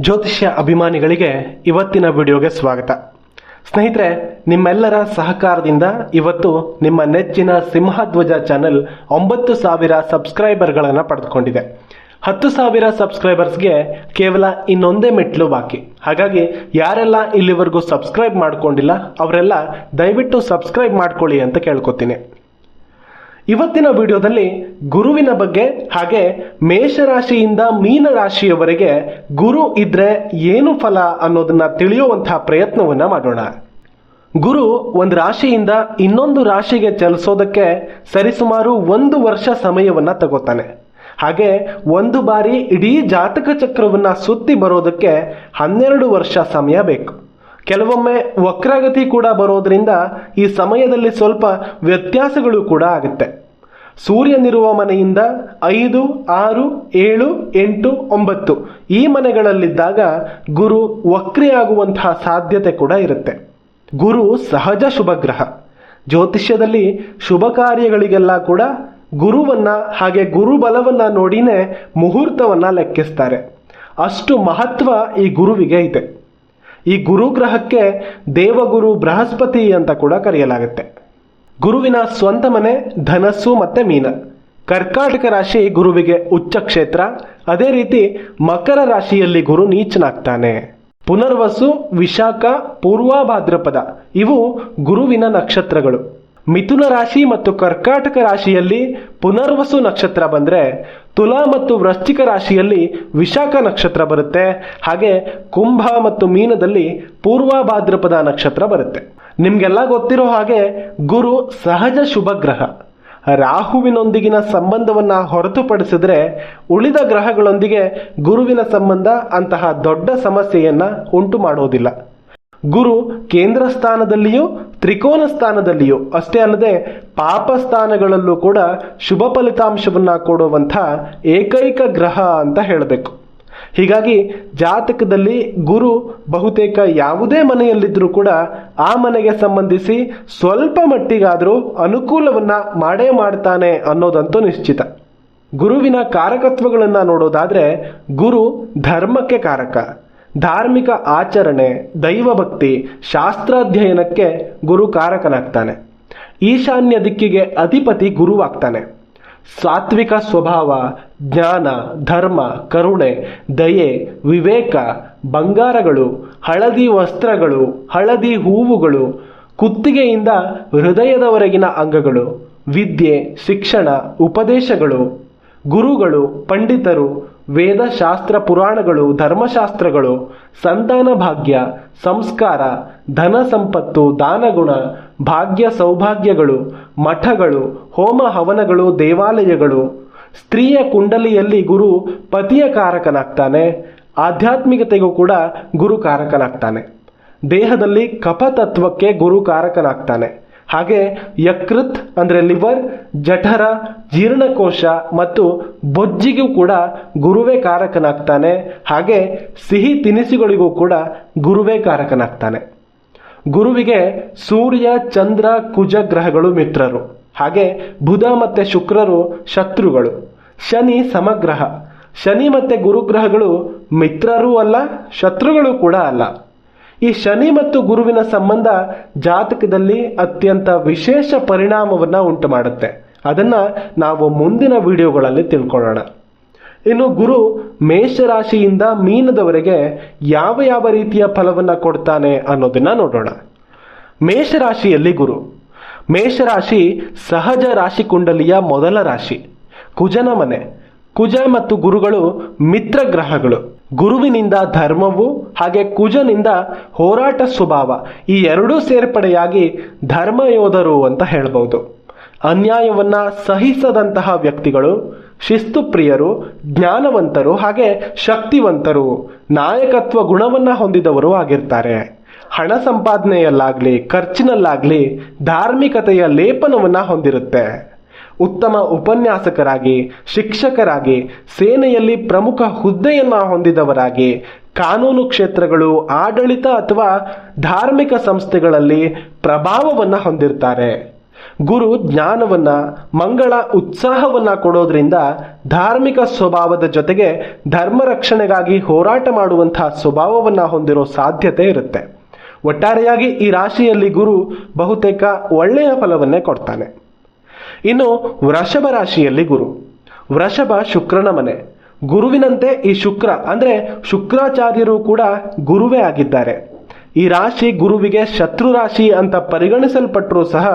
ಜ್ಯೋತಿಷ್ಯ ಅಭಿಮಾನಿಗಳಿಗೆ ಇವತ್ತಿನ ವಿಡಿಯೋಗೆ ಸ್ವಾಗತ. ಸ್ನೇಹಿತರೆ, ನಿಮ್ಮೆಲ್ಲರ ಸಹಕಾರದಿಂದ ಇವತ್ತು ನಿಮ್ಮ ನೆಚ್ಚಿನ ಸಿಂಹಧ್ವಜ ಚಾನೆಲ್ 9,000 ಸಬ್ಸ್ಕ್ರೈಬರ್ಗಳನ್ನು ಪಡೆದುಕೊಂಡಿದೆ. 10,000 ಸಬ್ಸ್ಕ್ರೈಬರ್ಸ್ಗೆ ಕೇವಲ ಇನ್ನೊಂದೇ ಮೆಟ್ಲು ಬಾಕಿ. ಹಾಗಾಗಿ ಯಾರೆಲ್ಲ ಇಲ್ಲಿವರೆಗೂ ಸಬ್ಸ್ಕ್ರೈಬ್ ಮಾಡ್ಕೊಂಡಿಲ್ಲ ಅವರೆಲ್ಲ ದಯವಿಟ್ಟು ಸಬ್ಸ್ಕ್ರೈಬ್ ಮಾಡ್ಕೊಳ್ಳಿ ಅಂತ ಕೇಳ್ಕೊತೀನಿ. ಇವತ್ತಿನ ವಿಡಿಯೋದಲ್ಲಿ ಗುರುವಿನ ಬಗ್ಗೆ ಹಾಗೆ ಮೇಷರಾಶಿಯಿಂದ ಮೀನರಾಶಿಯವರೆಗೆ ಗುರು ಇದ್ರೆ ಏನು ಫಲ ಅನ್ನೋದನ್ನ ತಿಳಿಯುವಂತಹ ಪ್ರಯತ್ನವನ್ನ ಮಾಡೋಣ. ಗುರು ಒಂದು ರಾಶಿಯಿಂದ ಇನ್ನೊಂದು ರಾಶಿಗೆ ಚಲಿಸೋದಕ್ಕೆ ಸರಿಸುಮಾರು 1 ವರ್ಷ ಸಮಯವನ್ನ ತಗೋತಾನೆ. ಹಾಗೆ ಒಂದು ಬಾರಿ ಇಡೀ ಜಾತಕ ಚಕ್ರವನ್ನ ಸುತ್ತಿ ಬರೋದಕ್ಕೆ 12 ವರ್ಷ ಸಮಯ ಬೇಕು. ಕೆಲವೊಮ್ಮೆ ವಕ್ರಗತಿ ಕೂಡ ಬರೋದ್ರಿಂದ ಈ ಸಮಯದಲ್ಲಿ ಸ್ವಲ್ಪ ವ್ಯತ್ಯಾಸಗಳು ಕೂಡ ಆಗುತ್ತೆ. ಸೂರ್ಯನಿರುವ ಮನೆಯಿಂದ 5, 6, 7, 8, 9 ಈ ಮನೆಗಳಲ್ಲಿದ್ದಾಗ ಗುರು ವಕ್ರಿಯಾಗುವಂತಹ ಸಾಧ್ಯತೆ ಕೂಡ ಇರುತ್ತೆ. ಗುರು ಸಹಜ ಶುಭ ಗ್ರಹ. ಜ್ಯೋತಿಷ್ಯದಲ್ಲಿ ಶುಭ ಕಾರ್ಯಗಳಿಗೆಲ್ಲ ಕೂಡ ಗುರುವನ್ನ ಹಾಗೆ ಗುರುಬಲವನ್ನ ನೋಡಿನೇ ಮುಹೂರ್ತವನ್ನ ಲೆಕ್ಕಿಸ್ತಾರೆ. ಅಷ್ಟು ಮಹತ್ವ ಈ ಗುರುವಿಗೆ ಇದೆ. ಈ ಗುರುಗ್ರಹಕ್ಕೆ ದೇವಗುರು ಬೃಹಸ್ಪತಿ ಅಂತ ಕೂಡ ಕರೆಯಲಾಗುತ್ತೆ. ಗುರುವಿನ ಸ್ವಂತ ಮನೆ ಧನಸ್ಸು ಮತ್ತೆ ಮೀನ. ಕರ್ಕಾಟಕ ರಾಶಿ ಗುರುವಿಗೆ ಉಚ್ಚ ಕ್ಷೇತ್ರ. ಅದೇ ರೀತಿ ಮಕರ ರಾಶಿಯಲ್ಲಿ ಗುರು ನೀಚನಾಗ್ತಾನೆ. ಪುನರ್ವಸು, ವಿಶಾಖ, ಪೂರ್ವ ಭಾದ್ರಪದ ಇವು ಗುರುವಿನ ನಕ್ಷತ್ರಗಳು. ಮಿಥುನ ರಾಶಿ ಮತ್ತು ಕರ್ಕಾಟಕ ರಾಶಿಯಲ್ಲಿ ಪುನರ್ವಸು ನಕ್ಷತ್ರ ಬಂದ್ರೆ, ತುಲಾ ಮತ್ತು ವೃಶ್ಚಿಕ ರಾಶಿಯಲ್ಲಿ ವಿಶಾಖ ನಕ್ಷತ್ರ ಬರುತ್ತೆ. ಹಾಗೆ ಕುಂಭ ಮತ್ತು ಮೀನದಲ್ಲಿ ಪೂರ್ವ ಭಾದ್ರಪದ ನಕ್ಷತ್ರ ಬರುತ್ತೆ. ನಿಮ್ಗೆಲ್ಲ ಗೊತ್ತಿರೋ ಹಾಗೆ ಗುರು ಸಹಜ ಶುಭ ಗ್ರಹ. ರಾಹುವಿನೊಂದಿಗಿನ ಸಂಬಂಧವನ್ನ ಹೊರತುಪಡಿಸಿದ್ರೆ ಉಳಿದ ಗ್ರಹಗಳೊಂದಿಗೆ ಗುರುವಿನ ಸಂಬಂಧ ಅಂತಹ ದೊಡ್ಡ ಸಮಸ್ಯೆಯನ್ನ ಉಂಟು ಮಾಡೋದಿಲ್ಲ. ಗುರು ಕೇಂದ್ರ ಸ್ಥಾನದಲ್ಲಿಯೂ ತ್ರಿಕೋನ ಸ್ಥಾನದಲ್ಲಿಯೂ ಅಷ್ಟೇ ಅಲ್ಲದೆ ಪಾಪ ಸ್ಥಾನಗಳಲ್ಲೂ ಕೂಡ ಶುಭ ಫಲಿತಾಂಶವನ್ನ ಕೊಡುವಂಥ ಏಕೈಕ ಗ್ರಹ ಅಂತ ಹೇಳಬೇಕು. ಹೀಗಾಗಿ ಜಾತಕದಲ್ಲಿ ಗುರು ಬಹುತೇಕ ಯಾವುದೇ ಮನೆಯಲ್ಲಿದ್ರೂ ಕೂಡ ಆ ಮನೆಗೆ ಸಂಬಂಧಿಸಿ ಸ್ವಲ್ಪ ಮಟ್ಟಿಗಾದರೂ ಅನುಕೂಲವನ್ನ ಮಾಡೇ ಮಾಡ್ತಾನೆ ಅನ್ನೋದಂತೂ ನಿಶ್ಚಿತ. ಗುರುವಿನ ಕಾರಕತ್ವಗಳನ್ನ ನೋಡೋದಾದ್ರೆ ಗುರು ಧರ್ಮಕ್ಕೆ ಕಾರಕ. ಧಾರ್ಮಿಕ ಆಚರಣೆ, ದೈವಭಕ್ತಿ, ಶಾಸ್ತ್ರಾಧ್ಯಯನಕ್ಕೆ ಗುರು ಕಾರಕನಾಗ್ತಾನೆ. ಈಶಾನ್ಯ ದಿಕ್ಕಿಗೆ ಅಧಿಪತಿ ಗುರುವಾಗ್ತಾನೆ. ಸಾತ್ವಿಕ ಸ್ವಭಾವ, ಜ್ಞಾನ, ಧರ್ಮ, ಕರುಣೆ, ದಯೆ, ವಿವೇಕ, ಬಂಗಾರಗಳು, ಹಳದಿ ವಸ್ತ್ರಗಳು, ಹಳದಿ ಹೂವುಗಳು, ಕುತ್ತಿಗೆಯಿಂದ ಹೃದಯದವರೆಗಿನ ಅಂಗಗಳು, ವಿದ್ಯೆ, ಶಿಕ್ಷಣ, ಉಪದೇಶಗಳು, ಗುರುಗಳು, ಪಂಡಿತರು, ವೇದಶಾಸ್ತ್ರ, ಪುರಾಣಗಳು, ಧರ್ಮಶಾಸ್ತ್ರಗಳು, ಸಂತಾನ ಭಾಗ್ಯ, ಸಂಸ್ಕಾರ, ಧನ ಸಂಪತ್ತು, ದಾನಗುಣ, ಭಾಗ್ಯ ಸೌಭಾಗ್ಯಗಳು, ಮಠಗಳು, ಹೋಮ ಹವನಗಳು, ದೇವಾಲಯಗಳು. ಸ್ತ್ರೀಯ ಕುಂಡಲಿಯಲ್ಲಿ ಗುರು ಪತಿಯ ಕಾರಕನಾಗ್ತಾನೆ. ಆಧ್ಯಾತ್ಮಿಕತೆಗೂ ಕೂಡ ಗುರು ಕಾರಕನಾಗ್ತಾನೆ. ದೇಹದಲ್ಲಿ ಕಫತತ್ವಕ್ಕೆ ಗುರು ಕಾರಕನಾಗ್ತಾನೆ. ಹಾಗೆ ಯಕೃತ್ ಅಂದ್ರೆ ಲಿವರ್, ಜಠರ, ಜೀರ್ಣಕೋಶ ಮತ್ತು ಬೊಜ್ಜಿಗೂ ಕೂಡ ಗುರುವೇ ಕಾರಕನಾಗ್ತಾನೆ. ಹಾಗೆ ಸಿಹಿ ತಿನಿಸುಗಳಿಗೂ ಕೂಡ ಗುರುವೇ ಕಾರಕನಾಗ್ತಾನೆ. ಗುರುವಿಗೆ ಸೂರ್ಯ, ಚಂದ್ರ, ಕುಜ ಗ್ರಹಗಳು ಮಿತ್ರರು. ಹಾಗೆ ಬುಧ ಮತ್ತೆ ಶುಕ್ರರು ಶತ್ರುಗಳು. ಶನಿ ಸಮಗ್ರಹ. ಶನಿ ಮತ್ತೆ ಗುರುಗ್ರಹಗಳು ಮಿತ್ರರೂ ಅಲ್ಲ, ಶತ್ರುಗಳು ಕೂಡ ಅಲ್ಲ. ಈ ಶನಿ ಮತ್ತು ಗುರುವಿನ ಸಂಬಂಧ ಜಾತಕದಲ್ಲಿ ಅತ್ಯಂತ ವಿಶೇಷ ಪರಿಣಾಮವನ್ನ ಉಂಟು ಮಾಡುತ್ತೆ. ಅದನ್ನ ನಾವು ಮುಂದಿನ ವಿಡಿಯೋಗಳಲ್ಲಿ ತಿಳ್ಕೊಳ್ಳೋಣ. ಇನ್ನು ಗುರು ಮೇಷರಾಶಿಯಿಂದ ಮೀನದವರೆಗೆ ಯಾವ ಯಾವ ರೀತಿಯ ಫಲವನ್ನ ಕೊಡ್ತಾನೆ ಅನ್ನೋದನ್ನ ನೋಡೋಣ. ಮೇಷರಾಶಿಯಲ್ಲಿ ಗುರು. ಮೇಷರಾಶಿ ಸಹಜ ರಾಶಿ ಕುಂಡಲಿಯ ಮೊದಲ ರಾಶಿ, ಕುಜನ ಮನೆ. ಕುಜ ಮತ್ತು ಗುರುಗಳು ಮಿತ್ರ ಗ್ರಹಗಳು. ಗುರುವಿನಿಂದ ಧರ್ಮವು ಹಾಗೆ ಕುಜನಿಂದ ಹೋರಾಟ ಸ್ವಭಾವ, ಈ ಎರಡೂ ಸೇರ್ಪಡೆಯಾಗಿ ಧರ್ಮಯೋಧರು ಅಂತ ಹೇಳ್ಬಹುದು. ಅನ್ಯಾಯವನ್ನ ಸಹಿಸದಂತಹ ವ್ಯಕ್ತಿಗಳು, ಶಿಸ್ತು ಪ್ರಿಯರು, ಜ್ಞಾನವಂತರು ಹಾಗೆ ಶಕ್ತಿವಂತರು, ನಾಯಕತ್ವ ಗುಣವನ್ನ ಹೊಂದಿದವರು ಆಗಿರ್ತಾರೆ. ಹಣ ಸಂಪಾದನೆಯಲ್ಲಾಗ್ಲಿ ಖರ್ಚಿನಲ್ಲಾಗ್ಲಿ ಧಾರ್ಮಿಕತೆಯ ಲೇಪನವನ್ನ ಹೊಂದಿರುತ್ತೆ. ಉತ್ತಮ ಉಪನ್ಯಾಸಕರಾಗಿ, ಶಿಕ್ಷಕರಾಗಿ, ಸೇನೆಯಲ್ಲಿ ಪ್ರಮುಖ ಹುದ್ದೆಯನ್ನ ಹೊಂದಿದವರಾಗಿ, ಕಾನೂನು ಕ್ಷೇತ್ರಗಳು, ಆಡಳಿತ ಅಥವಾ ಧಾರ್ಮಿಕ ಸಂಸ್ಥೆಗಳಲ್ಲಿ ಪ್ರಭಾವವನ್ನ ಹೊಂದಿರ್ತಾರೆ. ಗುರು ಜ್ಞಾನವನ್ನ, ಮಂಗಳ ಉತ್ಸಾಹವನ್ನ ಕೊಡೋದ್ರಿಂದ ಧಾರ್ಮಿಕ ಸ್ವಭಾವದ ಜೊತೆಗೆ ಧರ್ಮ ರಕ್ಷಣೆಗಾಗಿ ಹೋರಾಟ ಮಾಡುವಂತಹ ಸ್ವಭಾವವನ್ನ ಹೊಂದಿರೋ ಸಾಧ್ಯತೆ ಇರುತ್ತೆ. ಒಟ್ಟಾರೆಯಾಗಿ ಈ ರಾಶಿಯಲ್ಲಿ ಗುರು ಬಹುತೇಕ ಒಳ್ಳೆಯ ಫಲವನ್ನೇ ಕೊಡ್ತಾನೆ. ಇನ್ನು ವೃಷಭ ರಾಶಿಯಲ್ಲಿ ಗುರು. ವೃಷಭ ಶುಕ್ರನ ಮನೆ. ಗುರುವಿನಂತೆ ಈ ಶುಕ್ರ ಅಂದ್ರೆ ಶುಕ್ರಾಚಾರ್ಯರು ಕೂಡ ಗುರುವೇ ಆಗಿದ್ದಾರೆ. ಈ ರಾಶಿ ಗುರುವಿಗೆ ಶತ್ರು ರಾಶಿ ಅಂತ ಪರಿಗಣಿಸಲ್ಪಟ್ಟರೂ ಸಹ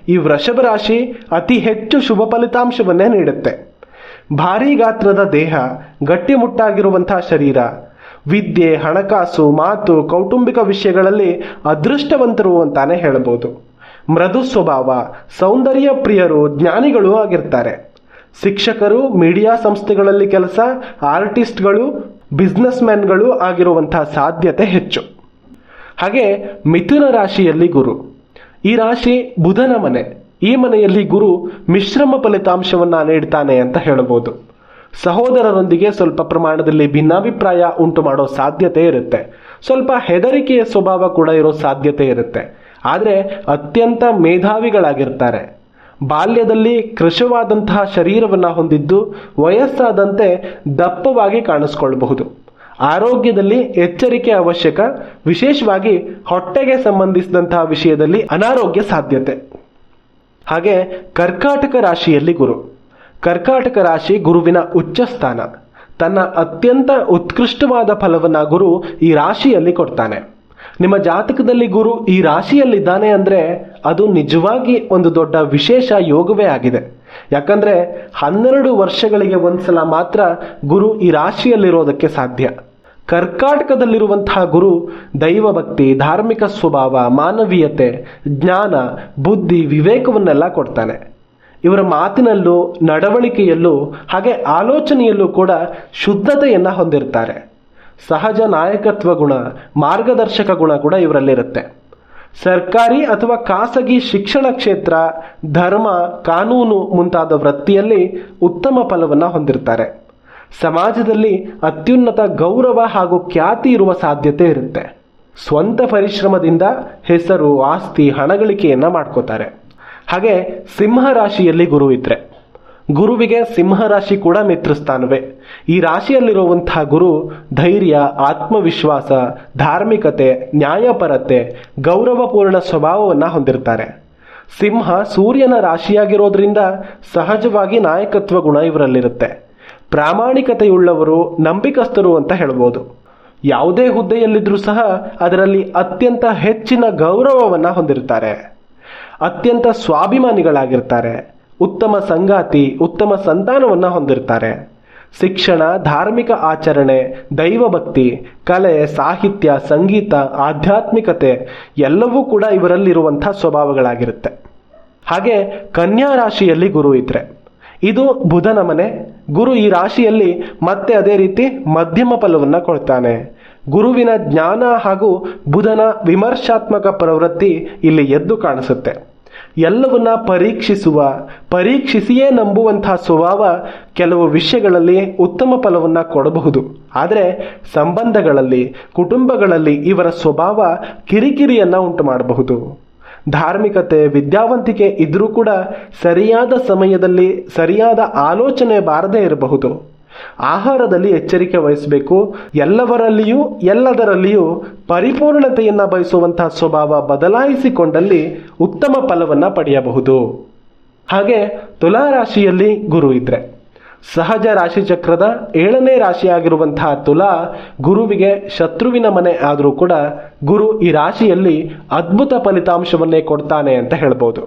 ಈ ವೃಷಭ ರಾಶಿ ಅತಿ ಹೆಚ್ಚು ಶುಭ ಫಲಿತಾಂಶವನ್ನೇ ನೀಡುತ್ತೆ. ಭಾರೀ ಗಾತ್ರದ ದೇಹ, ಗಟ್ಟಿಮುಟ್ಟಾಗಿರುವಂತಹ ಶರೀರ, ವಿದ್ಯೆ, ಹಣಕಾಸು, ಮಾತು, ಕೌಟುಂಬಿಕ ವಿಷಯಗಳಲ್ಲಿ ಅದೃಷ್ಟವಂತರು ಅಂತಾನೆ ಹೇಳಬಹುದು. ಮೃದು ಸ್ವಭಾವ, ಸೌಂದರ್ಯ ಪ್ರಿಯರು, ಜ್ಞಾನಿಗಳು ಆಗಿರ್ತಾರೆ. ಶಿಕ್ಷಕರು, ಮೀಡಿಯಾ ಸಂಸ್ಥೆಗಳಲ್ಲಿ ಕೆಲಸ, ಆರ್ಟಿಸ್ಟ್ಗಳು, ಬಿಸ್ನೆಸ್ ಮ್ಯಾನ್ಗಳು ಆಗಿರುವಂತಹ ಸಾಧ್ಯತೆ ಹೆಚ್ಚು. ಹಾಗೆ ಮಿಥುನ ರಾಶಿಯಲ್ಲಿ ಗುರು. ಈ ರಾಶಿ ಬುಧನ ಮನೆ. ಈ ಮನೆಯಲ್ಲಿ ಗುರು ಮಿಶ್ರಮ ಫಲಿತಾಂಶವನ್ನ ನೀಡ್ತಾನೆ ಅಂತ ಹೇಳಬಹುದು. ಸಹೋದರರೊಂದಿಗೆ ಸ್ವಲ್ಪ ಪ್ರಮಾಣದಲ್ಲಿ ಭಿನ್ನಾಭಿಪ್ರಾಯ ಉಂಟು ಮಾಡೋ ಸಾಧ್ಯತೆ ಇರುತ್ತೆ. ಸ್ವಲ್ಪ ಹೆದರಿಕೆಯ ಸ್ವಭಾವ ಕೂಡ ಇರೋ ಸಾಧ್ಯತೆ ಇರುತ್ತೆ. ಆದರೆ ಅತ್ಯಂತ ಮೇಧಾವಿಗಳಾಗಿರ್ತಾರೆ. ಬಾಲ್ಯದಲ್ಲಿ ಕೃಶವಾದಂತಹ ಶರೀರವನ್ನ ಹೊಂದಿದ್ದು ವಯಸ್ಸಾದಂತೆ ದಪ್ಪವಾಗಿ ಕಾಣಿಸ್ಕೊಳ್ಬಹುದು. ಆರೋಗ್ಯದಲ್ಲಿ ಎಚ್ಚರಿಕೆ ಅವಶ್ಯಕ. ವಿಶೇಷವಾಗಿ ಹೊಟ್ಟೆಗೆ ಸಂಬಂಧಿಸಿದಂತಹ ವಿಷಯದಲ್ಲಿ ಅನಾರೋಗ್ಯ ಸಾಧ್ಯತೆ. ಹಾಗೆ ಕರ್ಕಾಟಕ ರಾಶಿಯಲ್ಲಿ ಗುರು. ಕರ್ಕಾಟಕ ರಾಶಿ ಗುರುವಿನ ಉಚ್ಚ ಸ್ಥಾನ. ತನ್ನ ಅತ್ಯಂತ ಉತ್ಕೃಷ್ಟವಾದ ಫಲವನ್ನ ಗುರು ಈ ರಾಶಿಯಲ್ಲಿ ಕೊಡ್ತಾನೆ. ನಿಮ್ಮ ಜಾತಕದಲ್ಲಿ ಗುರು ಈ ರಾಶಿಯಲ್ಲಿದ್ದಾನೆ ಅಂದ್ರೆ ಅದು ನಿಜವಾಗಿ ಒಂದು ದೊಡ್ಡ ವಿಶೇಷ ಯೋಗವೇ ಆಗಿದೆ. ಯಾಕಂದ್ರೆ 12 ವರ್ಷಗಳಿಗೆ ಒಂದ್ಸಲ ಮಾತ್ರ ಗುರು ಈ ರಾಶಿಯಲ್ಲಿರೋದಕ್ಕೆ ಸಾಧ್ಯ. ಕರ್ಕಾಟಕದಲ್ಲಿರುವಂತಹ ಗುರು ದೈವ ಭಕ್ತಿ, ಧಾರ್ಮಿಕ ಸ್ವಭಾವ, ಮಾನವೀಯತೆ, ಜ್ಞಾನ, ಬುದ್ಧಿ, ವಿವೇಕವನ್ನೆಲ್ಲ ಕೊಡ್ತಾನೆ. ಇವರ ಮಾತಿನಲ್ಲೂ, ನಡವಳಿಕೆಯಲ್ಲೂ, ಹಾಗೆ ಆಲೋಚನೆಯಲ್ಲೂ ಕೂಡ ಶುದ್ಧತೆಯನ್ನ ಹೊಂದಿರ್ತಾರೆ. ಸಹಜ ನಾಯಕತ್ವ ಗುಣ, ಮಾರ್ಗದರ್ಶಕ ಗುಣ ಕೂಡ ಇವರಲ್ಲಿರುತ್ತೆ. ಸರ್ಕಾರಿ ಅಥವಾ ಖಾಸಗಿ ಶಿಕ್ಷಣ ಕ್ಷೇತ್ರ, ಧರ್ಮ, ಕಾನೂನು ಮುಂತಾದ ವೃತ್ತಿಯಲ್ಲಿ ಉತ್ತಮ ಫಲವನ್ನ ಹೊಂದಿರ್ತಾರೆ. ಸಮಾಜದಲ್ಲಿ ಅತ್ಯುನ್ನತ ಗೌರವ ಹಾಗೂ ಖ್ಯಾತಿ ಇರುವ ಸಾಧ್ಯತೆ ಇರುತ್ತೆ. ಸ್ವಂತ ಪರಿಶ್ರಮದಿಂದ ಹೆಸರು, ಆಸ್ತಿ, ಹಣಗಳಿಕೆಯನ್ನ ಮಾಡ್ಕೋತಾರೆ. ಹಾಗೆ ಸಿಂಹ ರಾಶಿಯಲ್ಲಿ ಗುರು ಇದ್ರೆ, ಗುರುವಿಗೆ ಸಿಂಹ ರಾಶಿ ಕೂಡ ಮಿತ್ರಸ್ಥಾನವೇ. ಈ ರಾಶಿಯಲ್ಲಿರುವಂತಹ ಗುರು ಧೈರ್ಯ, ಆತ್ಮವಿಶ್ವಾಸ, ಧಾರ್ಮಿಕತೆ, ನ್ಯಾಯಪರತೆ, ಗೌರವಪೂರ್ಣ ಸ್ವಭಾವವನ್ನ ಹೊಂದಿರ್ತಾರೆ. ಸಿಂಹ ಸೂರ್ಯನ ರಾಶಿಯಾಗಿರೋದ್ರಿಂದ ಸಹಜವಾಗಿ ನಾಯಕತ್ವ ಗುಣ ಇವರಲ್ಲಿರುತ್ತೆ. ಪ್ರಾಮಾಣಿಕತೆಯುಳ್ಳವರು, ನಂಬಿಕಸ್ಥರು ಅಂತ ಹೇಳ್ಬೋದು. ಯಾವುದೇ ಹುದ್ದೆಯಲ್ಲಿದ್ರೂ ಸಹ ಅದರಲ್ಲಿ ಅತ್ಯಂತ ಹೆಚ್ಚಿನ ಗೌರವವನ್ನ ಹೊಂದಿರ್ತಾರೆ. ಅತ್ಯಂತ ಸ್ವಾಭಿಮಾನಿಗಳಾಗಿರ್ತಾರೆ. ಉತ್ತಮ ಸಂಗಾತಿ, ಉತ್ತಮ ಸಂತಾನವನ್ನ ಹೊಂದಿರ್ತಾರೆ. ಶಿಕ್ಷಣ, ಧಾರ್ಮಿಕ ಆಚರಣೆ, ದೈವಭಕ್ತಿ, ಕಲೆ, ಸಾಹಿತ್ಯ, ಸಂಗೀತ, ಆಧ್ಯಾತ್ಮಿಕತೆ ಎಲ್ಲವೂ ಕೂಡ ಇವರಲ್ಲಿರುವಂತಹ ಸ್ವಭಾವಗಳಾಗಿರುತ್ತೆ. ಹಾಗೆ ಕನ್ಯಾ ರಾಶಿಯಲ್ಲಿ ಗುರು ಇದ್ರೆ, ಇದು ಬುಧನ ಮನೆ. ಗುರು ಈ ರಾಶಿಯಲ್ಲಿ ಮತ್ತೆ ಅದೇ ರೀತಿ ಮಧ್ಯಮ ಫಲವನ್ನ ಕೊಡ್ತಾನೆ. ಗುರುವಿನ ಜ್ಞಾನ ಹಾಗೂ ಬುಧನ ವಿಮರ್ಶಾತ್ಮಕ ಪ್ರವೃತ್ತಿ ಇಲ್ಲಿ ಎದ್ದು ಕಾಣಿಸುತ್ತೆ. ಎಲ್ಲವನ್ನ ಪರೀಕ್ಷಿಸಿಯೇ ನಂಬುವಂತಹ ಸ್ವಭಾವ ಕೆಲವು ವಿಷಯಗಳಲ್ಲಿ ಉತ್ತಮ ಫಲವನ್ನ ಕೊಡಬಹುದು. ಆದರೆ ಸಂಬಂಧಗಳಲ್ಲಿ, ಕುಟುಂಬಗಳಲ್ಲಿ ಇವರ ಸ್ವಭಾವ ಕಿರಿಕಿರಿಯನ್ನ ಉಂಟು ಮಾಡಬಹುದು. ಧಾರ್ಮಿಕತೆ, ವಿದ್ಯಾವಂತಿಕೆ ಇದ್ರೂ ಕೂಡ ಸರಿಯಾದ ಸಮಯದಲ್ಲಿ ಸರಿಯಾದ ಆಲೋಚನೆ ಬಾರದೇ ಇರಬಹುದು. ಆಹಾರದಲ್ಲಿ ಎಚ್ಚರಿಕೆ ವಹಿಸಬೇಕು. ಎಲ್ಲವರಲ್ಲಿಯೂ ಎಲ್ಲದರಲ್ಲಿಯೂ ಪರಿಪೂರ್ಣತೆಯನ್ನ ಬಯಸುವಂತಹ ಸ್ವಭಾವ ಬದಲಾಯಿಸಿಕೊಂಡಲ್ಲಿ ಉತ್ತಮ ಫಲವನ್ನ ಪಡೆಯಬಹುದು. ಹಾಗೆ ತುಲಾ ರಾಶಿಯಲ್ಲಿ ಗುರು ಇದ್ರೆ, ಸಹಜ ರಾಶಿ ಚಕ್ರದ 7ನೇ ರಾಶಿಯಾಗಿರುವಂತಹ ತುಲಾ ಗುರುವಿಗೆ ಶತ್ರುವಿನ ಮನೆ ಆದರೂ ಕೂಡ ಗುರು ಈ ರಾಶಿಯಲ್ಲಿ ಅದ್ಭುತ ಫಲಿತಾಂಶವನ್ನೇ ಕೊಡ್ತಾನೆ ಅಂತ ಹೇಳ್ಬೋದು.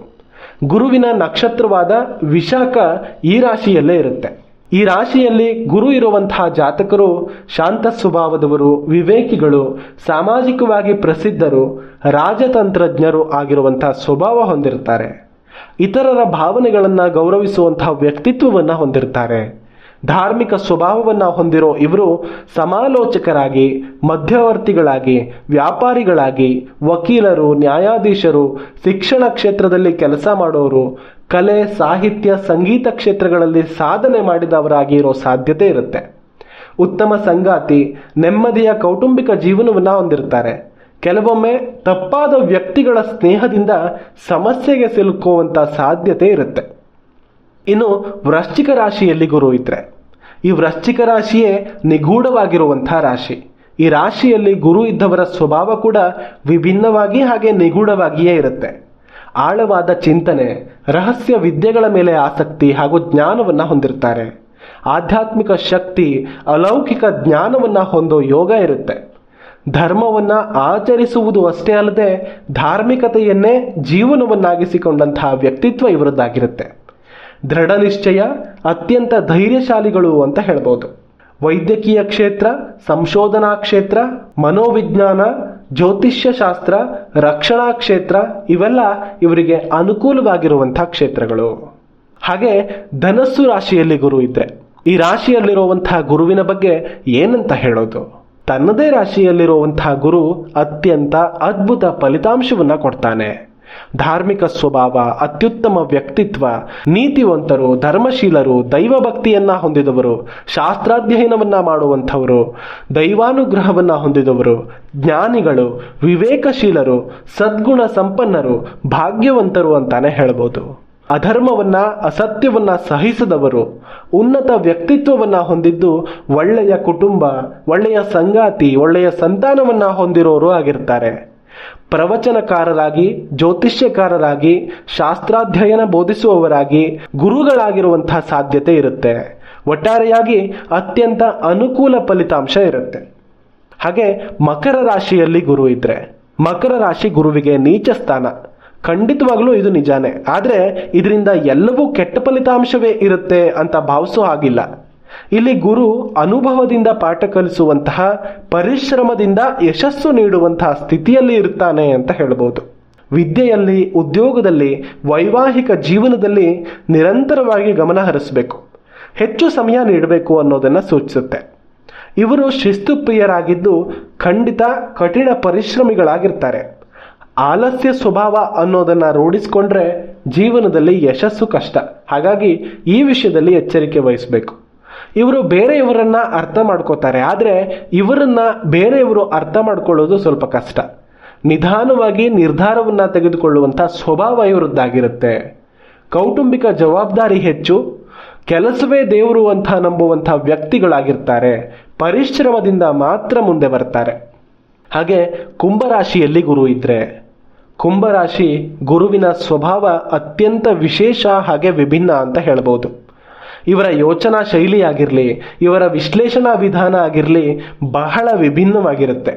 ಗುರುವಿನ ನಕ್ಷತ್ರವಾದ ವಿಶಾಖ ಈ ರಾಶಿಯಲ್ಲೇ ಇರುತ್ತೆ. ಈ ರಾಶಿಯಲ್ಲಿ ಗುರು ಇರುವಂತಹ ಜಾತಕರು ಶಾಂತ ಸ್ವಭಾವದವರು, ವಿವೇಕಿಗಳು, ಸಾಮಾಜಿಕವಾಗಿ ಪ್ರಸಿದ್ಧರು, ರಾಜತಂತ್ರಜ್ಞರು ಆಗಿರುವಂತಹ ಸ್ವಭಾವ ಹೊಂದಿರ್ತಾರೆ. ಇತರರ ಭಾವನೆಗಳನ್ನ ಗೌರವಿಸುವಂತಹ ವ್ಯಕ್ತಿತ್ವವನ್ನ ಹೊಂದಿರ್ತಾರೆ. ಧಾರ್ಮಿಕ ಸ್ವಭಾವವನ್ನ ಹೊಂದಿರೋ ಇವರು ಸಮಾಲೋಚಕರಾಗಿ, ಮಧ್ಯವರ್ತಿಗಳಾಗಿ, ವ್ಯಾಪಾರಿಗಳಾಗಿ, ವಕೀಲರು, ನ್ಯಾಯಾಧೀಶರು, ಶಿಕ್ಷಣ ಕ್ಷೇತ್ರದಲ್ಲಿ ಕೆಲಸ ಮಾಡೋರು, ಕಲೆ, ಸಾಹಿತ್ಯ, ಸಂಗೀತ ಕ್ಷೇತ್ರಗಳಲ್ಲಿ ಸಾಧನೆ ಮಾಡಿದವರಾಗಿ ಇರೋ ಸಾಧ್ಯತೆ ಇರುತ್ತೆ. ಉತ್ತಮ ಸಂಗಾತಿ, ನೆಮ್ಮದಿಯ ಕೌಟುಂಬಿಕ ಜೀವನವನ್ನ ಹೊಂದಿರ್ತಾರೆ. ಕೆಲವೊಮ್ಮೆ ತಪ್ಪಾದ ವ್ಯಕ್ತಿಗಳ ಸ್ನೇಹದಿಂದ ಸಮಸ್ಯೆಗೆ ಸಿಲುಕುವಂಥ ಸಾಧ್ಯತೆ ಇರುತ್ತೆ. ಇನ್ನು ವೃಶ್ಚಿಕ ರಾಶಿಯಲ್ಲಿ ಗುರು ಇದ್ರೆ, ಈ ವೃಶ್ಚಿಕ ರಾಶಿಯೇ ನಿಗೂಢವಾಗಿರುವಂಥ ರಾಶಿ. ಈ ರಾಶಿಯಲ್ಲಿ ಗುರು ಇದ್ದವರ ಸ್ವಭಾವ ಕೂಡ ವಿಭಿನ್ನವಾಗಿ ಹಾಗೆ ನಿಗೂಢವಾಗಿಯೇ ಇರುತ್ತೆ. ಆಳವಾದ ಚಿಂತನೆ, ರಹಸ್ಯ ವಿದ್ಯೆಗಳ ಮೇಲೆ ಆಸಕ್ತಿ ಹಾಗೂ ಜ್ಞಾನವನ್ನು ಹೊಂದಿರ್ತಾರೆ. ಆಧ್ಯಾತ್ಮಿಕ ಶಕ್ತಿ, ಅಲೌಕಿಕ ಜ್ಞಾನವನ್ನು ಹೊಂದೋ ಯೋಗ ಇರುತ್ತೆ. ಧರ್ಮವನ್ನು ಆಚರಿಸುವುದು ಅಷ್ಟೇ ಅಲ್ಲದೆ ಧಾರ್ಮಿಕತೆಯನ್ನೇ ಜೀವನವನ್ನಾಗಿಸಿಕೊಂಡಂತಹ ವ್ಯಕ್ತಿತ್ವ ಇವರದ್ದಾಗಿರುತ್ತೆ. ದೃಢ ನಿಶ್ಚಯ, ಅತ್ಯಂತ ಧೈರ್ಯಶಾಲಿಗಳು ಅಂತ ಹೇಳ್ಬೋದು. ವೈದ್ಯಕೀಯ ಕ್ಷೇತ್ರ, ಸಂಶೋಧನಾ ಕ್ಷೇತ್ರ, ಮನೋವಿಜ್ಞಾನ, ಜ್ಯೋತಿಷ್ಯ ಶಾಸ್ತ್ರ, ರಕ್ಷಣಾ ಕ್ಷೇತ್ರ ಇವೆಲ್ಲ ಇವರಿಗೆ ಅನುಕೂಲವಾಗಿರುವಂಥ ಕ್ಷೇತ್ರಗಳು. ಹಾಗೆ ಧನಸ್ಸು ರಾಶಿಯಲ್ಲಿ ಗುರು ಇದ್ರೆ, ಈ ರಾಶಿಯಲ್ಲಿರುವಂತಹ ಗುರುವಿನ ಬಗ್ಗೆ ಏನಂತ ಹೇಳೋದು? ತನ್ನದೇ ರಾಶಿಯಲ್ಲಿರುವಂತಹ ಗುರು ಅತ್ಯಂತ ಅದ್ಭುತ ಫಲಿತಾಂಶವನ್ನು ಕೊಡ್ತಾನೆ. ಧಾರ್ಮಿಕ ಸ್ವಭಾವ, ಅತ್ಯುತ್ತಮ ವ್ಯಕ್ತಿತ್ವ, ನೀತಿವಂತರು, ಧರ್ಮಶೀಲರು, ದೈವಭಕ್ತಿಯನ್ನ ಹೊಂದಿದವರು, ಶಾಸ್ತ್ರಾಧ್ಯಯನವನ್ನ ಮಾಡುವಂಥವರು, ದೈವಾನುಗ್ರಹವನ್ನ ಹೊಂದಿದವರು, ಜ್ಞಾನಿಗಳು, ವಿವೇಕಶೀಲರು, ಸದ್ಗುಣ ಸಂಪನ್ನರು, ಭಾಗ್ಯವಂತರು ಅಂತಾನೆ ಹೇಳ್ಬೋದು. ಅಧರ್ಮವನ್ನ, ಅಸತ್ಯವನ್ನ ಸಹಿಸದವರು, ಉನ್ನತ ವ್ಯಕ್ತಿತ್ವವನ್ನ ಹೊಂದಿದ್ದು ಒಳ್ಳೆಯ ಕುಟುಂಬ, ಒಳ್ಳೆಯ ಸಂಗಾತಿ, ಒಳ್ಳೆಯ ಸಂತಾನವನ್ನ ಹೊಂದಿರೋರು ಆಗಿರ್ತಾರೆ. ಪ್ರವಚನಕಾರರಾಗಿ, ಜ್ಯೋತಿಷ್ಯಕಾರರಾಗಿ, ಶಾಸ್ತ್ರಾಧ್ಯಯನ ಬೋಧಿಸುವವರಾಗಿ, ಗುರುಗಳಾಗಿರುವಂತಹ ಸಾಧ್ಯತೆ ಇರುತ್ತೆ. ಒಟ್ಟಾರೆಯಾಗಿ ಅತ್ಯಂತ ಅನುಕೂಲ ಫಲಿತಾಂಶ ಇರುತ್ತೆ. ಹಾಗೆ ಮಕರ ರಾಶಿಯಲ್ಲಿ ಗುರು ಇದ್ರೆ, ಮಕರ ರಾಶಿ ಗುರುವಿಗೆ ನೀಚ ಸ್ಥಾನ. ಖಂಡಿತವಾಗ್ಲೂ ಇದು ನಿಜಾನೇ. ಆದರೆ ಇದರಿಂದ ಎಲ್ಲವೂ ಕೆಟ್ಟ ಫಲಿತಾಂಶವೇ ಇರುತ್ತೆ ಅಂತ ಭಾವಿಸೋ ಹಾಗಿಲ್ಲ. ಇಲ್ಲಿ ಗುರು ಅನುಭವದಿಂದ ಪಾಠ ಕಲಿಸುವಂತಹ, ಪರಿಶ್ರಮದಿಂದ ಯಶಸ್ಸು ನೀಡುವಂತಹ ಸ್ಥಿತಿಯಲ್ಲಿ ಇರ್ತಾನೆ ಅಂತ ಹೇಳ್ಬೋದು. ವಿದ್ಯೆಯಲ್ಲಿ, ಉದ್ಯೋಗದಲ್ಲಿ, ವೈವಾಹಿಕ ಜೀವನದಲ್ಲಿ ನಿರಂತರವಾಗಿ ಗಮನ ಹರಿಸಬೇಕು, ಹೆಚ್ಚು ಸಮಯ ನೀಡಬೇಕು ಅನ್ನೋದನ್ನು ಸೂಚಿಸುತ್ತೆ. ಇವರು ಶಿಸ್ತು ಪ್ರಿಯರಾಗಿದ್ದು ಖಂಡಿತ ಕಠಿಣ ಪರಿಶ್ರಮಿಗಳಾಗಿರ್ತಾರೆ. ಆಲಸ್ಯ ಸ್ವಭಾವ ಅನ್ನೋದನ್ನು ರೂಢಿಸ್ಕೊಂಡ್ರೆ ಜೀವನದಲ್ಲಿ ಯಶಸ್ಸು ಕಷ್ಟ. ಹಾಗಾಗಿ ಈ ವಿಷಯದಲ್ಲಿ ಎಚ್ಚರಿಕೆ ವಹಿಸಬೇಕು. ಇವರು ಬೇರೆಯವರನ್ನ ಅರ್ಥ ಮಾಡ್ಕೋತಾರೆ, ಆದರೆ ಇವರನ್ನ ಬೇರೆಯವರು ಅರ್ಥ ಮಾಡ್ಕೊಳ್ಳೋದು ಸ್ವಲ್ಪ ಕಷ್ಟ. ನಿಧಾನವಾಗಿ ನಿರ್ಧಾರವನ್ನ ತೆಗೆದುಕೊಳ್ಳುವಂಥ ಸ್ವಭಾವ ಇವರದ್ದಾಗಿರುತ್ತೆ. ಕೌಟುಂಬಿಕ ಜವಾಬ್ದಾರಿ ಹೆಚ್ಚು, ಕೆಲಸವೇ ದೇವರು ಅಂತ ನಂಬುವಂಥ ವ್ಯಕ್ತಿಗಳಾಗಿರ್ತಾರೆ. ಪರಿಶ್ರಮದಿಂದ ಮಾತ್ರ ಮುಂದೆ ಬರ್ತಾರೆ. ಹಾಗೆ ಕುಂಭರಾಶಿಯಲ್ಲಿ ಗುರು ಇದ್ರೆ, ಕುಂಭರಾಶಿ ಗುರುವಿನ ಸ್ವಭಾವ ಅತ್ಯಂತ ವಿಶೇಷ ಹಾಗೆ ವಿಭಿನ್ನ ಅಂತ ಹೇಳ್ಬೋದು. ಇವರ ಯೋಚನಾ ಶೈಲಿ ಆಗಿರಲಿ, ಇವರ ವಿಶ್ಲೇಷಣಾ ವಿಧಾನ ಆಗಿರಲಿ ಬಹಳ ವಿಭಿನ್ನವಾಗಿರುತ್ತೆ.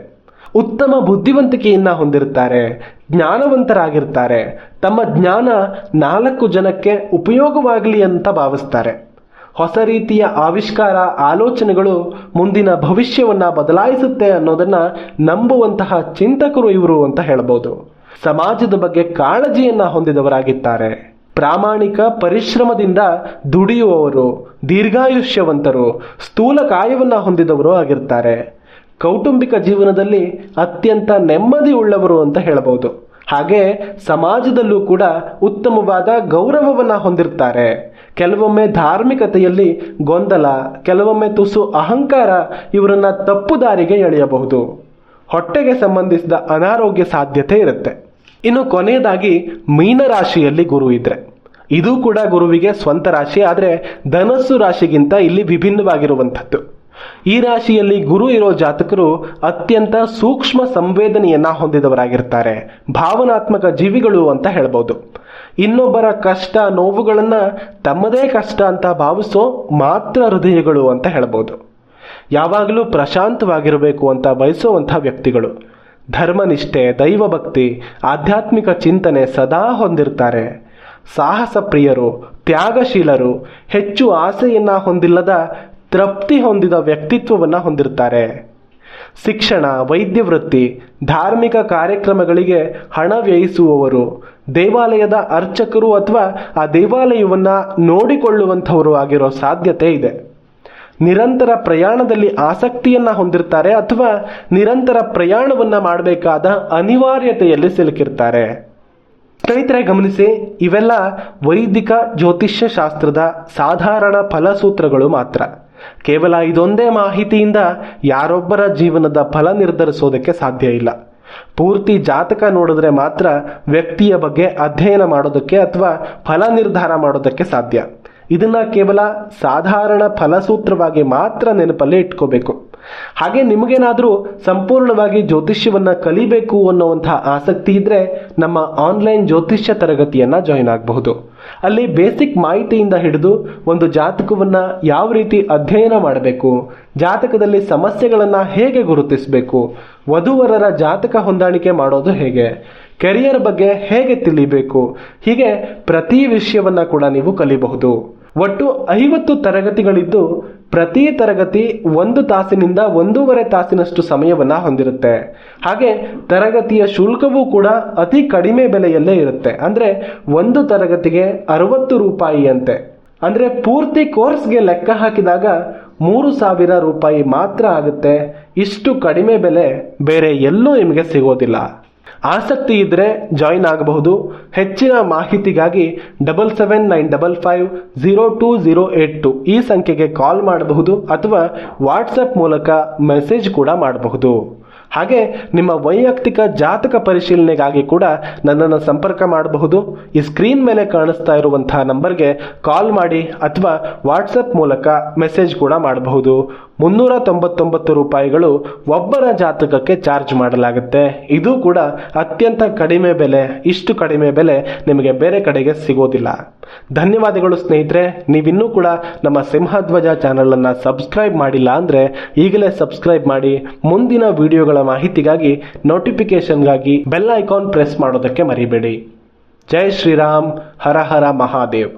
ಉತ್ತಮ ಬುದ್ಧಿವಂತಿಕೆಯನ್ನು ಹೊಂದಿರ್ತಾರೆ, ಜ್ಞಾನವಂತರಾಗಿರ್ತಾರೆ. ತಮ್ಮ ಜ್ಞಾನ 4 ಜನಕ್ಕೆ ಉಪಯೋಗವಾಗಲಿ ಅಂತ ಭಾವಿಸ್ತಾರೆ. ಹೊಸ ರೀತಿಯ ಆವಿಷ್ಕಾರ, ಆಲೋಚನೆಗಳು ಮುಂದಿನ ಭವಿಷ್ಯವನ್ನ ಬದಲಾಯಿಸುತ್ತೆ ಅನ್ನೋದನ್ನ ನಂಬುವಂತಹ ಚಿಂತಕರು ಇವರು ಅಂತ ಹೇಳ್ಬೋದು. ಸಮಾಜದ ಬಗ್ಗೆ ಕಾಳಜಿಯನ್ನ ಹೊಂದಿದವರಾಗಿದ್ದಾರೆ. ಪ್ರಾಮಾಣಿಕ ಪರಿಶ್ರಮದಿಂದ ದುಡಿಯುವವರು, ದೀರ್ಘಾಯುಷ್ಯವಂತರು, ಸ್ಥೂಲ ಕಾಯವನ್ನ ಹೊಂದಿದವರು ಆಗಿರ್ತಾರೆ. ಕೌಟುಂಬಿಕ ಜೀವನದಲ್ಲಿ ಅತ್ಯಂತ ನೆಮ್ಮದಿ ಉಳ್ಳವರು ಅಂತ ಹೇಳಬಹುದು. ಹಾಗೆ ಸಮಾಜದಲ್ಲೂ ಕೂಡ ಉತ್ತಮವಾದ ಗೌರವವನ್ನ ಹೊಂದಿರ್ತಾರೆ. ಕೆಲವೊಮ್ಮೆ ಧಾರ್ಮಿಕತೆಯಲ್ಲಿ ಗೊಂದಲ, ಕೆಲವೊಮ್ಮೆ ತುಸು ಅಹಂಕಾರ ಇವರನ್ನ ತಪ್ಪು ದಾರಿಗೆ ಎಳೆಯಬಹುದು. ಹೊಟ್ಟೆಗೆ ಸಂಬಂಧಿಸಿದ ಅನಾರೋಗ್ಯ ಸಾಧ್ಯತೆ ಇರುತ್ತೆ. ಇನ್ನು ಕೊನೆಯದಾಗಿ ಮೀನರಾಶಿಯಲ್ಲಿ ಗುರು ಇದ್ರೆ, ಇದು ಕೂಡ ಗುರುವಿಗೆ ಸ್ವಂತ ರಾಶಿ, ಆದರೆ ಧನಸ್ಸು ರಾಶಿಗಿಂತ ಇಲ್ಲಿ ವಿಭಿನ್ನವಾಗಿರುವಂಥದ್ದು. ಈ ರಾಶಿಯಲ್ಲಿ ಗುರು ಇರೋ ಜಾತಕರು ಅತ್ಯಂತ ಸೂಕ್ಷ್ಮ ಸಂವೇದನೆಯನ್ನ ಹೊಂದಿದವರಾಗಿರ್ತಾರೆ. ಭಾವನಾತ್ಮಕ ಜೀವಿಗಳು ಅಂತ ಹೇಳ್ಬೋದು. ಇನ್ನೊಬ್ಬರ ಕಷ್ಟ, ನೋವುಗಳನ್ನ ತಮ್ಮದೇ ಕಷ್ಟ ಅಂತ ಭಾವಿಸೋ ಮಾತ್ರ ಹೃದಯಗಳು ಅಂತ ಹೇಳ್ಬೋದು. ಯಾವಾಗಲೂ ಪ್ರಶಾಂತವಾಗಿರಬೇಕು ಅಂತ ಬಯಸುವಂಥ ವ್ಯಕ್ತಿಗಳು. ಧರ್ಮನಿಷ್ಠೆ, ದೈವಭಕ್ತಿ, ಆಧ್ಯಾತ್ಮಿಕ ಚಿಂತನೆ ಸದಾ ಹೊಂದಿರ್ತಾರೆ. ಸಾಹಸ ಪ್ರಿಯರು, ತ್ಯಾಗಶೀಲರು, ಹೆಚ್ಚು ಆಸೆಯನ್ನ ಹೊಂದಿಲ್ಲದ ತೃಪ್ತಿ ಹೊಂದಿದ ವ್ಯಕ್ತಿತ್ವವನ್ನು ಹೊಂದಿರ್ತಾರೆ. ಶಿಕ್ಷಣ, ವೈದ್ಯ ವೃತ್ತಿ, ಧಾರ್ಮಿಕ ಕಾರ್ಯಕ್ರಮಗಳಿಗೆ ಹಣ ವ್ಯಯಿಸುವವರು, ದೇವಾಲಯದ ಅರ್ಚಕರು ಅಥವಾ ಆ ದೇವಾಲಯವನ್ನ ನೋಡಿಕೊಳ್ಳುವಂಥವರು ಆಗಿರೋ ಸಾಧ್ಯತೆ ಇದೆ. ನಿರಂತರ ಪ್ರಯಾಣದಲ್ಲಿ ಆಸಕ್ತಿಯನ್ನ ಹೊಂದಿರ್ತಾರೆ ಅಥವಾ ನಿರಂತರ ಪ್ರಯಾಣವನ್ನ ಮಾಡಬೇಕಾದ ಅನಿವಾರ್ಯತೆಯಲ್ಲಿ ಸಿಲುಕಿರ್ತಾರೆ. ಸ್ನೇಹಿತರೆ ಗಮನಿಸಿ, ಇವೆಲ್ಲ ವೈದಿಕ ಜ್ಯೋತಿಷ್ಯ ಶಾಸ್ತ್ರದ ಸಾಧಾರಣ ಫಲಸೂತ್ರಗಳು ಮಾತ್ರ. ಕೇವಲ ಇದೊಂದೇ ಮಾಹಿತಿಯಿಂದ ಯಾರೊಬ್ಬರ ಜೀವನದ ಫಲ ನಿರ್ಧರಿಸೋದಕ್ಕೆ ಸಾಧ್ಯ ಇಲ್ಲ. ಪೂರ್ತಿ ಜಾತಕ ನೋಡಿದ್ರೆ ಮಾತ್ರ ವ್ಯಕ್ತಿಯ ಬಗ್ಗೆ ಅಧ್ಯಯನ ಮಾಡೋದಕ್ಕೆ ಅಥವಾ ಫಲ ನಿರ್ಧಾರ ಮಾಡೋದಕ್ಕೆ ಸಾಧ್ಯ. ಇದನ್ನ ಕೇವಲ ಸಾಧಾರಣ ಫಲಸೂತ್ರವಾಗಿ ಮಾತ್ರ ನೆನಪಲ್ಲಿ ಇಟ್ಕೋಬೇಕು. ಹಾಗೆ ನಿಮಗೇನಾದರೂ ಸಂಪೂರ್ಣವಾಗಿ ಜ್ಯೋತಿಷ್ಯವನ್ನ ಕಲಿಬೇಕು ಅನ್ನುವಂತಹ ಆಸಕ್ತಿ ಇದ್ರೆ ನಮ್ಮ ಆನ್ಲೈನ್ ಜ್ಯೋತಿಷ್ಯ ತರಗತಿಯನ್ನ ಜಾಯಿನ್ ಆಗಬಹುದು. ಅಲ್ಲಿ ಬೇಸಿಕ್ ಮಾಹಿತಿಯಿಂದ ಹಿಡಿದು ಒಂದು ಜಾತಕವನ್ನ ಯಾವ ರೀತಿ ಅಧ್ಯಯನ ಮಾಡಬೇಕು, ಜಾತಕದಲ್ಲಿ ಸಮಸ್ಯೆಗಳನ್ನ ಹೇಗೆ ಗುರುತಿಸಬೇಕು, ವಧುವರರ ಜಾತಕ ಹೊಂದಾಣಿಕೆ ಮಾಡೋದು ಹೇಗೆ, ಕೆರಿಯರ್ ಬಗ್ಗೆ ಹೇಗೆ ತಿಳಿಬೇಕು, ಹೀಗೆ ಪ್ರತಿ ವಿಷಯವನ್ನ ಕೂಡ ನೀವು ಕಲಿಬಹುದು. ಒಟ್ಟು 50 ತರಗತಿಗಳಿದ್ದು ಪ್ರತಿ ತರಗತಿ 1 ತಾಸಿನಿಂದ 1.5 ತಾಸಿನಷ್ಟು ಸಮಯವನ್ನ ಹೊಂದಿರುತ್ತೆ. ಹಾಗೆ ತರಗತಿಯ ಶುಲ್ಕವೂ ಕೂಡ ಅತಿ ಕಡಿಮೆ ಬೆಲೆಯಲ್ಲೇ ಇರುತ್ತೆ. ಅಂದ್ರೆ ಒಂದು ತರಗತಿಗೆ 60 ರೂಪಾಯಿ ಅಂತೆ. ಅಂದ್ರೆ ಪೂರ್ತಿ ಕೋರ್ಸ್ಗೆ ಲೆಕ್ಕ ಹಾಕಿದಾಗ 3,000 ರೂಪಾಯಿ ಮಾತ್ರ ಆಗುತ್ತೆ. ಇಷ್ಟು ಕಡಿಮೆ ಬೆಲೆ ಬೇರೆ ಎಲ್ಲೂ ನಿಮಗೆ ಸಿಗೋದಿಲ್ಲ. ಆಸಕ್ತಿ ಇದ್ರೆ ಜಾಯಿನ್ ಆಗಬಹುದು. ಹೆಚ್ಚಿನ ಮಾಹಿತಿಗಾಗಿ 7795502082 ಈ ಸಂಖ್ಯೆಗೆ ಕಾಲ್ ಮಾಡಬಹುದು ಅಥವಾ ವಾಟ್ಸಪ್ ಮೂಲಕ ಮೆಸೇಜ್ ಕೂಡ ಮಾಡಬಹುದು. ಹಾಗೆ ನಿಮ್ಮ ವೈಯಕ್ತಿಕ ಜಾತಕ ಪರಿಶೀಲನೆಗಾಗಿ ಕೂಡ ನನ್ನನ್ನು ಸಂಪರ್ಕ ಮಾಡಬಹುದು. ಈ ಸ್ಕ್ರೀನ್ ಮೇಲೆ ಕಾಣಿಸ್ತಾ ಇರುವಂತಹ ನಂಬರ್ಗೆ ಕಾಲ್ ಮಾಡಿ ಅಥವಾ ವಾಟ್ಸಪ್ ಮೂಲಕ ಮೆಸೇಜ್ ಕೂಡ ಮಾಡಬಹುದು. 399 ರೂಪಾಯಿಗಳು ಒಬ್ಬರ ಜಾತಕಕ್ಕೆ ಚಾರ್ಜ್ ಮಾಡಲಾಗುತ್ತೆ. ಇದು ಕೂಡ ಅತ್ಯಂತ ಕಡಿಮೆ ಬೆಲೆ. ಇಷ್ಟು ಕಡಿಮೆ ಬೆಲೆ ನಿಮಗೆ ಬೇರೆ ಕಡೆಗೆ ಸಿಗೋದಿಲ್ಲ. ಧನ್ಯವಾದಗಳು ಸ್ನೇಹಿತರೆ. ನೀವಿನ್ನೂ ಕೂಡ ನಮ್ಮ ಸಿಂಹಧ್ವಜ ಚಾನಲ್ ಅನ್ನ ಸಬ್ಸ್ಕ್ರೈಬ್ ಮಾಡಿಲ್ಲ ಅಂದ್ರೆ ಈಗಲೇ ಸಬ್ಸ್ಕ್ರೈಬ್ ಮಾಡಿ. ಮುಂದಿನ ವಿಡಿಯೋಗಳ ಮಾಹಿತಿಗಾಗಿ ನೋಟಿಫಿಕೇಶನ್ಗಾಗಿ ಬೆಲ್ ಐಕಾನ್ ಪ್ರೆಸ್ ಮಾಡೋದಕ್ಕೆ ಮರಿಬೇಡಿ. ಜೈ ಶ್ರೀರಾಮ್. ಹರ ಹರ ಮಹಾದೇವ್.